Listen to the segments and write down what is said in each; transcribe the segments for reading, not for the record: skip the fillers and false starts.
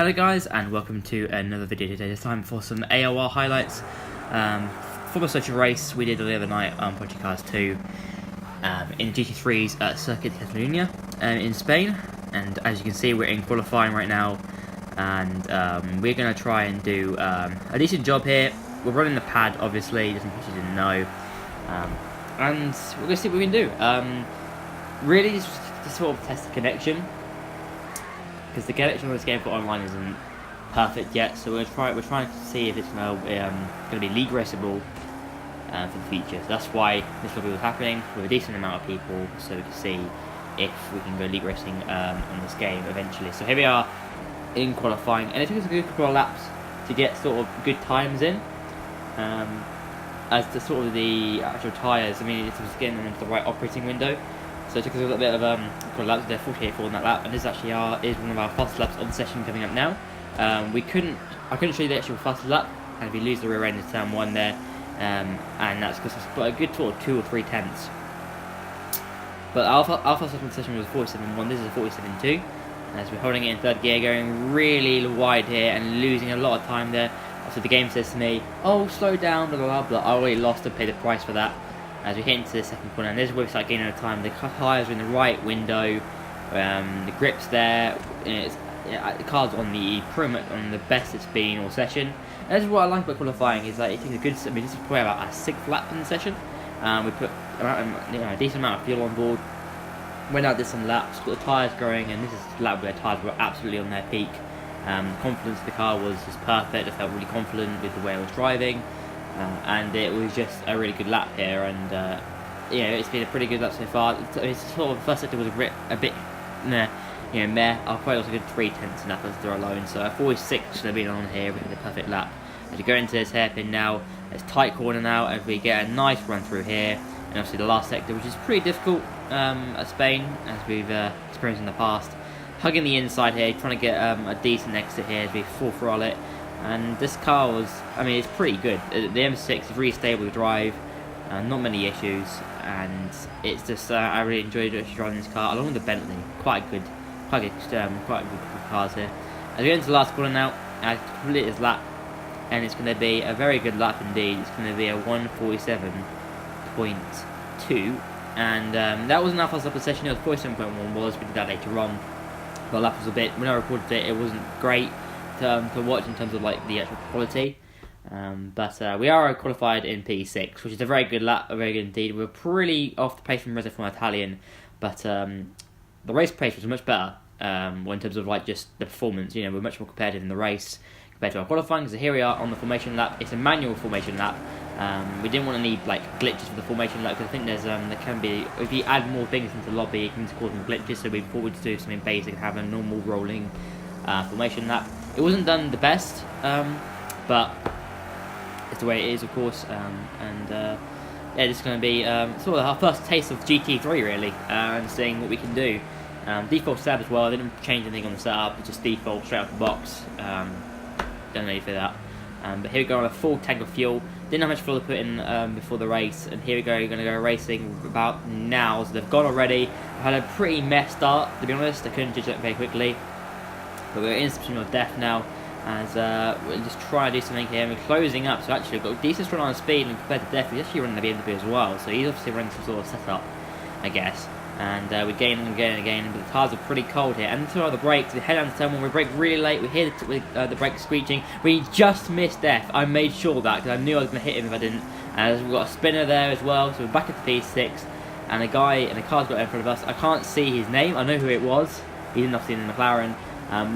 Hello guys, and welcome to another video today. This time for some AOR highlights from a social race we did the other night on Project Cars 2 in GT3's Circuit Catalunya in Spain. And as you can see, we're in qualifying right now, and we're going to try and do a decent job here. We're running the pad, obviously, just in case you didn't know, and we're going to see what we can do. Really, just to sort of test the connection, because the connection on this game for online isn't perfect yet, so we're trying to see if it's going to be league raceable for the future. So that's why this will be what's happening with a decent amount of people, so we can see if we can go league racing on this game eventually. So here we are in qualifying, and it took us a good couple of laps to get sort of good times in. As to sort of the actual tyres, I mean, it was getting them into the right operating window. So it took us a little bit of laps. They're 48 on that lap, and this actually is one of our fastest laps of the session coming up now. I couldn't show you the actual fastest lap, and if we lose the rear end in turn 1 there, and that's because it's got a good sort of 2 or 3 tenths. But our fastest lap of the session was 47.1. This is a 47.2, as we're holding it in third gear, going really wide here and losing a lot of time there. So the game says to me, "Oh, slow down, blah blah blah." I already lost and paid the price for that. As we hit into the second corner, and this is where we start gaining our time. The tyres are in the right window, the grip's there. The car's on pretty much on the best it's been all session. And this is what I like about qualifying, is that it takes a good. I mean, this is probably about our 6th lap in the session. We put a decent amount of fuel on board. Went out did some laps, got the tyres going, and this is the lap where the tyres were absolutely on their peak. Confidence of the car was just perfect. I felt really confident with the way I was driving. And it was just a really good lap here, and it's been a pretty good lap so far. It's sort of the first sector was a bit meh. I'll probably also get 3 tenths in that as they're alone. So 46 should have been on here with the perfect lap. As we go into this hairpin now, it's tight corner now, as we get a nice run through here, and obviously the last sector, which is pretty difficult at Spain, as we've experienced in the past. Hugging the inside here, trying to get a decent exit here as we full throttle it. And this car was, I mean, it's pretty good. The M6 is really stable to drive, not many issues, and it's just, I really enjoyed driving this car along with the Bentley. Quite good cars here. As we get into the last corner now, I complete this lap, and it's going to be a very good lap indeed. It's going to be a 1:47.2, and that wasn't our first lap of the session. It was 47.1 was. We did that later on. The lap was a bit, when I recorded it, it wasn't great to watch in terms of like the actual quality, but we are qualified in P6, which is a very good lap, very good indeed. We're pretty off the pace from Italian, but the race pace was much better in terms of like just the performance. We're much more competitive in the race compared to our qualifying. So here we are on the formation lap. It's a manual formation lap. We didn't want to need like glitches for the formation lap, because I think there can be, if you add more things into the lobby, it can cause some glitches. So we thought we'd do something basic and have a normal rolling formation lap. It wasn't done the best, but it's the way it is, of course. This is going to be sort of our first taste of GT3, really, and seeing what we can do. Default setup as well. I didn't change anything on the setup; it's just default straight out the box. Don't need for that. But here we go on a full tank of fuel. Didn't have much fuel to put in before the race, and here we go. We're going to go racing about now. So they've gone already. I had a pretty messed start, to be honest. I couldn't judge it very quickly. But we're in position of death now, as we're just trying to do something here. And we're closing up, so actually we've got a decent run on speed, and compared to Death, he's actually running the BMW as well. So he's obviously running some sort of setup, I guess. And we're gaining again, but the tyres are pretty cold here. And so are the brakes. We head down to turn 1, we brake really late. We hear the brakes screeching. We just missed Death. I made sure of that, because I knew I was going to hit him if I didn't. And we've got a spinner there as well, so we're back at the P6. And the guy in the car's got in front of us. I can't see his name. I know who it was. He didn't obviously in the McLaren.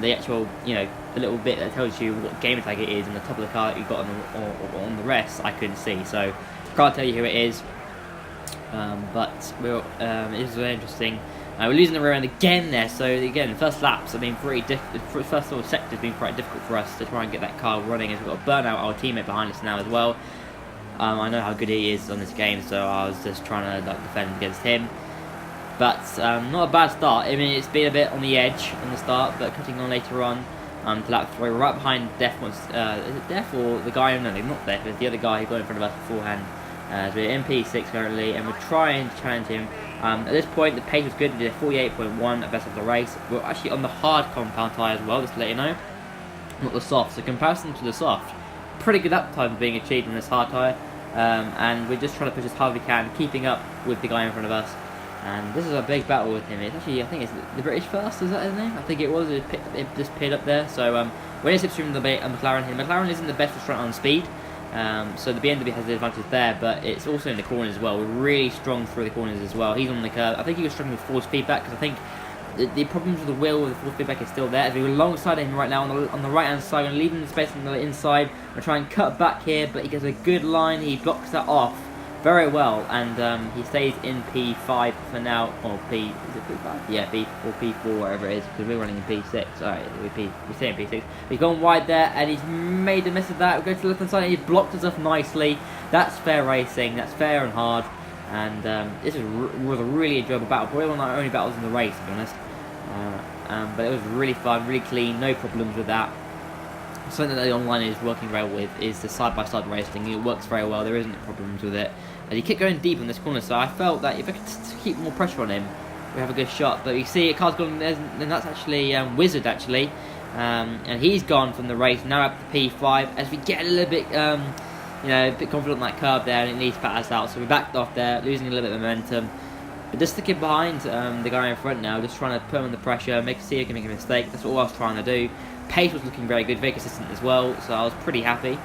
The actual, the little bit that tells you what game tag it is on the top of the car that you got on the rest, I couldn't see, so can't tell you who it is. But it is very interesting. We're losing the rear end again there, so again, first laps have been pretty difficult. First sort of sector has been quite difficult for us to try and get that car running, as we've got to burn out our teammate behind us now as well. I know how good he is on this game, so I was just trying to defend against him. But not a bad start. I mean, it's been a bit on the edge on the start, but cutting on later on to lap 3. We're right behind Def. Is it Def or the guy? No, not Def. It's the other guy who got in front of us beforehand. We're in P6 currently, and we're trying to challenge him. At this point, the pace was good. We did a 48.1 at best of the race. We're actually on the hard compound tyre as well, just to let you know. not the soft. So comparison to the soft, pretty good uptime being achieved on this hard tyre. And we're just trying to push as hard as we can, keeping up with the guy in front of us. And this is a big battle with him. It's actually, I think it's the British first, is that his name? I think it was. It just appeared up there. So we're in slipstream the McLaren here. McLaren isn't the best restaurant on speed. So the BMW has the advantage there, but it's also in the corners as well. We're really strong through the corners as well. He's on the curve. I think he was struggling with force feedback, because I think the problems with the wheel with the force feedback is still there. As we're alongside him right now on the right hand side, and leaving the space on the inside. We're trying to cut back here, but he gets a good line. He blocks that off very well, and he stays in P5 for now, or P, is it P5? Yeah, P or P4, whatever it is, because we're running in P6. Alright, we're staying in P6. He's gone wide there, and he's made a mess of that. We go to the left hand side, and he's blocked us off nicely. That's fair racing. That's fair and hard. And this was a really enjoyable battle. Probably one of our only battles in the race, to be honest. But it was really fun, really clean, no problems with that. Something that the online is working very well with is the side-by-side racing. It works very well. There isn't problems with it. And he kept going deep on this corner, so I felt that if I could keep more pressure on him, we have a good shot. But you see, a car's gone, and that's actually Wizard actually, and he's gone from the race now up to P5. As we get a little bit, a bit confident on that curve there, and it needs to pat us out. So we backed off there, losing a little bit of momentum. But just sticking behind the guy in front now, just trying to put him under pressure, see if he can make a mistake. That's all I was trying to do. Pace was looking very good, very consistent as well, so I was pretty happy.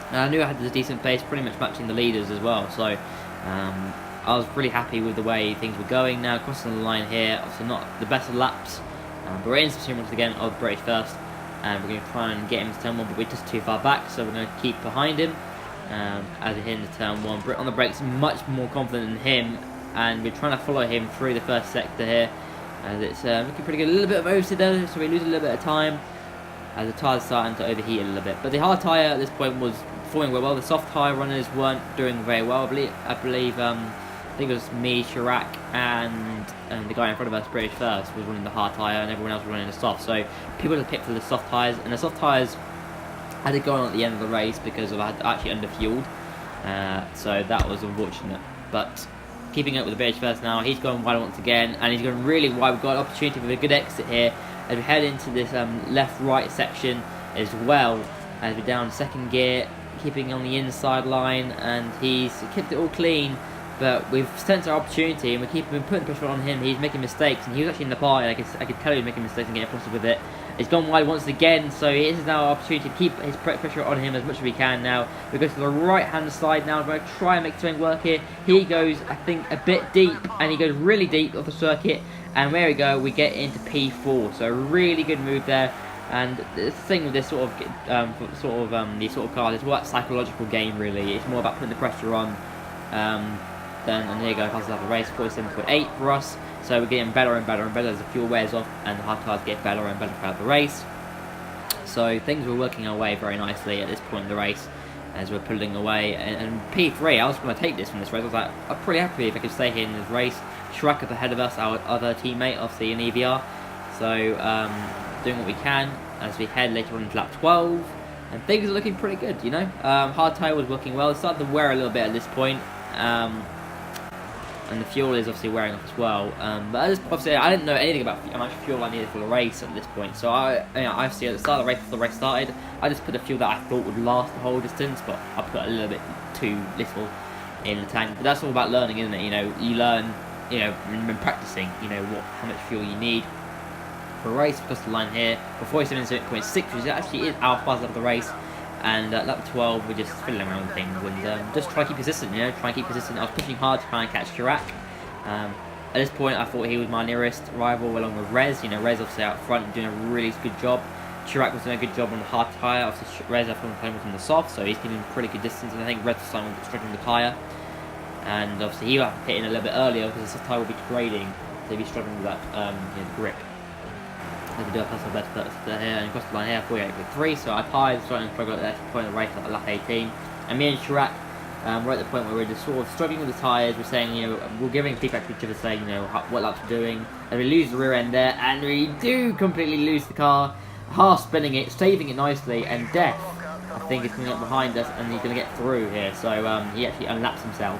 And I knew I had a decent pace, pretty much matching the leaders as well, so I was pretty happy with the way things were going. Now crossing the line here, obviously not the best of laps, but we're in slipstream once again of British first, and we're going to try and get him to turn 1, but we're just too far back, so we're going to keep behind him as we hit into turn 1. Brit on the brakes, much more confident than him, and we're trying to follow him through the first sector here. And it's looking pretty good. A little bit of oversteer there, so we lose a little bit of time as the tyre's starting to overheat a little bit. But the hard tyre at this point was performing well. The soft tyre runners weren't doing very well. I believe I think it was me, Chirac, and the guy in front of us, British first, was running the hard tyre, and everyone else was running the soft. So people had picked for the soft tyres, and the soft tyres had it going on at the end of the race because I had actually underfueled. So that was unfortunate. But keeping up with the British first now, he's going wide once again, and he's going really wide. We've got an opportunity with a good exit here as we head into this left-right section as well, as we're down second gear, keeping on the inside line, and he's kept it all clean, but we've sensed our opportunity, and we're putting pressure on him. He's making mistakes, and he was actually in the pie, and I could tell he was making mistakes and getting frustrated with it. He's gone wide once again, so it is now our opportunity to keep his pressure on him as much as we can now. We go to the right-hand side now. We're going to try and make something work here. He goes, I think, a bit deep, and he goes really deep off the circuit. And there we go, we get into P4. So a really good move there. And the thing with this these sort of cars, it's more about psychological game, really. It's more about putting the pressure on. And there you go, passes out the race, 47.8 for us. So we're getting better and better and better as the fuel wears off and the hard tyres get better and better throughout the race. So things were working our way very nicely at this point in the race as we're pulling away. And P3, I was going to take this from this race. I was like, I'm pretty happy if I could stay here in this race. Chirac up ahead of us, our other teammate, obviously in EVR. So doing what we can as we head later on into lap 12. And things are looking pretty good, you know. Hard tyre was working well. It started to wear a little bit at this point. And the fuel is obviously wearing off as well. But obviously, I didn't know anything about how much fuel I needed for the race at this point. So obviously at the start of the race, before the race started, I just put a fuel that I thought would last the whole distance, but I put a little bit too little in the tank. But that's all about learning, isn't it? You know, you learn, you know, when practicing, you know, how much fuel you need for a race. Across the line here, for 47.6, which actually is our fastest of the race. And lap 12, we're just fiddling around with things and just try to keep consistent, you know, I was pushing hard to try and catch Chirac. At this point, I thought he was my nearest rival along with Rez. You know, Rez obviously out front doing a really good job. Chirac was doing a good job on the hard tyre. Obviously, Rez I thought was on the soft, so he's giving pretty good distance. And I think Rez was struggling with the tyre. And obviously, he will have to hit in a little bit earlier because the soft tyre will be degrading, so he'll be struggling with that the grip. We do a personal best here, and across the line here, 48.3, so our tyres starting to struggle at that point of the race at lap 18. And me and Chirac, we're at the point where we're just sort of struggling with the tyres. We're saying, you know, we're giving feedback to each other, saying, you know, what laps we're doing. And we lose the rear end there, and we do completely lose the car. Half spinning it, saving it nicely, and Def, I think, is coming up behind us, and he's going to get through here. So he actually unlaps himself.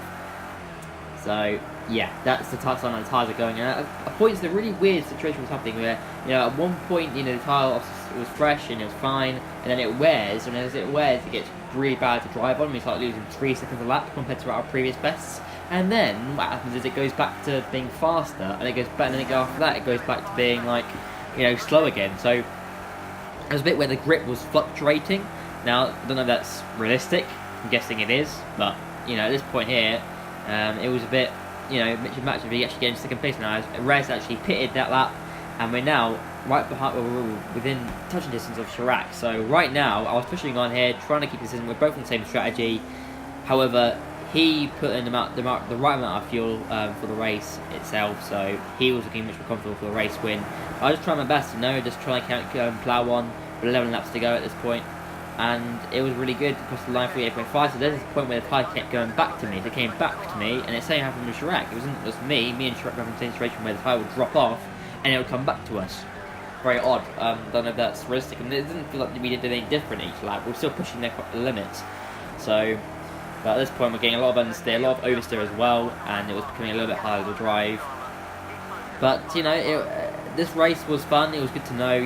So yeah, that's the sign that the tyres are going. And at points, the really weird situation was happening where, at one point, the tyre was fresh and it was fine, and then it wears, and as it wears, it gets really bad to drive on. We start losing 3 seconds a lap compared to our previous bests. And then what happens is it goes back to being faster, and it goes back, and then after that, it goes back to being like, slow again. So there's a bit where the grip was fluctuating. Now, I don't know if that's realistic. I'm guessing it is, but at this point here, it was a bit. Mitch and Match, if he actually getting second place now, as Rez actually pitted that lap, and we're now right behind, we're within touching distance of Chirac. So right now, I was pushing on here, trying to keep this in. We're both on the same strategy. However, he put in the right amount of fuel for the race itself, so he was looking much more comfortable for the race win. I was just trying my best, just trying to plough on with 11 laps to go at this point. And it was really good across the line for 8.5. So there's this point where the tyre kept going back to me. They came back to me, and the same happened with Chirac. It wasn't just me and Chirac were in the same situation where the tyre would drop off and it would come back to us. Very odd. Don't know if that's realistic. And it doesn't feel like we did anything different each lap. We're still pushing their limits. So, but at this point, we're getting a lot of understeer, a lot of oversteer as well, and it was becoming a little bit harder to drive. But this race was fun. It was good to know,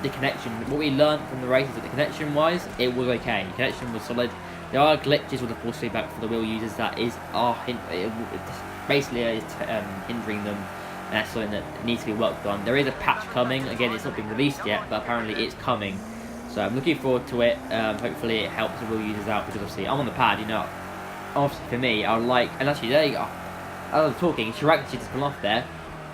the connection. What we learned from the race is that the connection-wise, it was okay. The connection was solid. There are glitches with the force feedback for the wheel users that basically is hindering them, and that's something that needs to be worked on. There is a patch coming. Again, it's not been released yet, but apparently it's coming. So I'm looking forward to it. Hopefully it helps the wheel users out, because obviously I'm on the pad. Obviously for me, I would like, and actually there you go. As I was talking, Chirac actually just gone off there.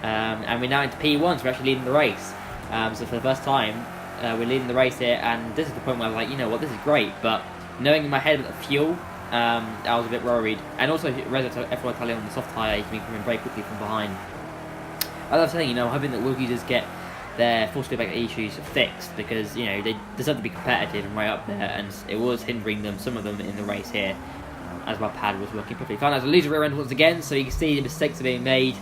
And we're now into P1, so we're actually leading the race. So for the first time, we're leading the race here, and this is the point where I was like, this is great, but knowing in my head about the fuel, I was a bit worried. And also, F1 Italian on the soft tyre, you can be coming very quickly from behind. As I was saying, I'm hoping that wheel users get their force feedback issues fixed, because, they deserve to be competitive and right up there, and it was hindering them, some of them, in the race here, as my pad was working perfectly fine. I was losing rear end once again, so you can see the mistakes are being made.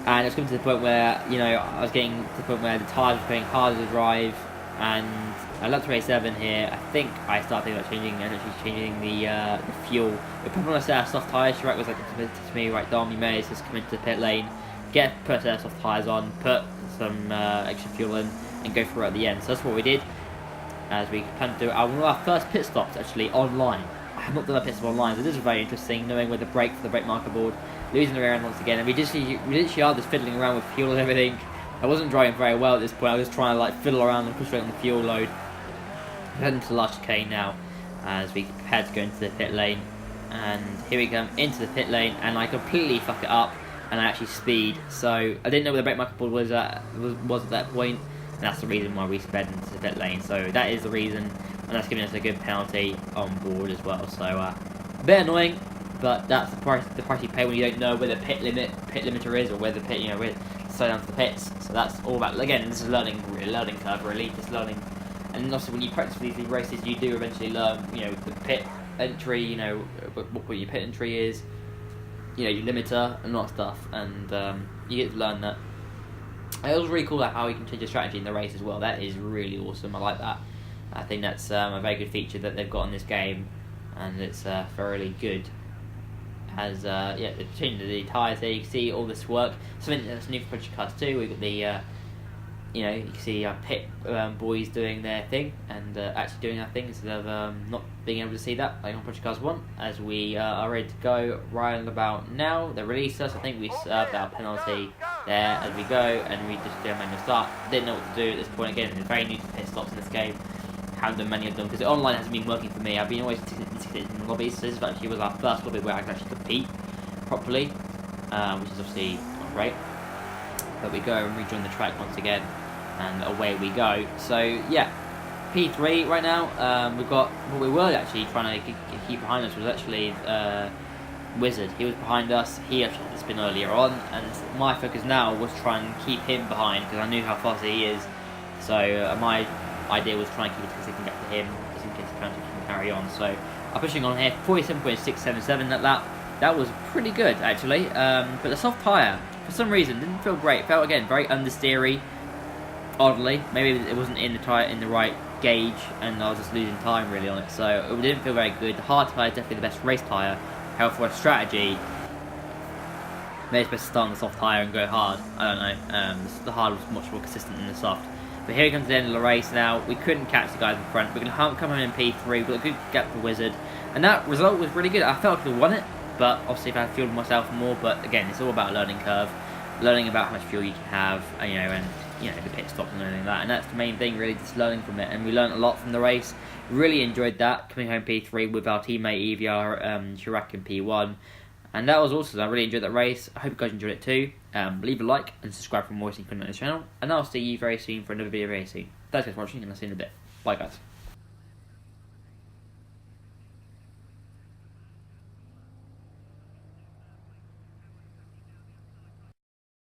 And it's coming to the point where, I was getting to the point where the tyres were getting harder to drive. And at lap 27 here, I think I started thinking about changing the fuel. We're probably on a set of soft tyres. Chirac was like to me, right, Dom, you may just come into the pit lane, put a set of soft tyres on, put some extra fuel in, and go through at the end. So that's what we did, as we planned to do one of our first pit stops actually online. I have not done a pit stop online, so this is very interesting, knowing where the brake for the brake marker board. Losing the rear end once again, and we literally are just fiddling around with fuel and everything. I wasn't driving very well at this point. I was just trying to fiddle around and push on the fuel load. We're heading to the last chicane now, as we prepare to go into the pit lane. And here we come into the pit lane, and I completely fuck it up, and I actually speed. So I didn't know where the brake marker board was at that point, and that's the reason why we sped into the pit lane. So that is the reason, and that's giving us a good penalty on board as well. So a bit annoying. But that's the price you pay when you don't know where the pit limiter is, or where the pit, where to slow down to the pits. So that's all about, again, this is a learning curve, really, just learning. And also when you practice for these races, you do eventually learn, the pit entry, what your pit entry is, your limiter, and a lot of stuff. And you get to learn that. It was really cool how you can change your strategy in the race as well. That is really awesome. I like that. I think that's a very good feature that they've got in this game, and it's thoroughly good. As they've changed the tyres there. You can see all this work. Something that's new for Project Cars 2. We've got the you can see our pit boys doing their thing, and actually doing our thing, instead of not being able to see that like on Project Cars 1. As we are ready to go right about now, they released us. I think we served our penalty there as we go, and we just did a manual start. Didn't know what to do at this point. Again, it's very new to pit stops in this game. Haven't done many of them, because the online hasn't been working for me. I've been always in lobbies, so this actually was our first lobby where I can actually compete properly, which is obviously not great. But we go and rejoin the track once again, and away we go. So yeah, P3 right now. We've got what we were actually trying to keep behind us was actually Wizard. He was behind us. He actually had to spin earlier on, and my focus now was trying to keep him behind, because I knew how fast he is. So my idea was trying to keep it to 6 and get to him, just in case the penalty can carry on. So I'm pushing on here, 47.677 that lap. That was pretty good actually. But the soft tyre, for some reason, didn't feel great. Felt again very understeery. Oddly, maybe it wasn't in the tyre in the right gauge, and I was just losing time really on it. So it didn't feel very good. The hard tyre is definitely the best race tyre. However, for a strategy, Maybe it's best to start on the soft tyre and go hard. I don't know. The hard was much more consistent than the soft. But here comes the end of the race now. We couldn't catch the guys in front. We're going to come home in P3. We've got a good gap for Wizard. And that result was really good. I felt like I could have won it. But obviously if I had fueled myself more. But again, it's all about a learning curve. Learning about how much fuel you can have. And the pit stops and everything like that. And that's the main thing, really, just learning from it. And we learned a lot from the race. Really enjoyed that. Coming home P3 with our teammate EVR Chirac in P1. And that was awesome. I really enjoyed that race. I hope you guys enjoyed it too. Leave a like and subscribe for more content on this channel. And I'll see you very soon for another video very soon. Thanks guys for watching, and I'll see you in a bit. Bye guys.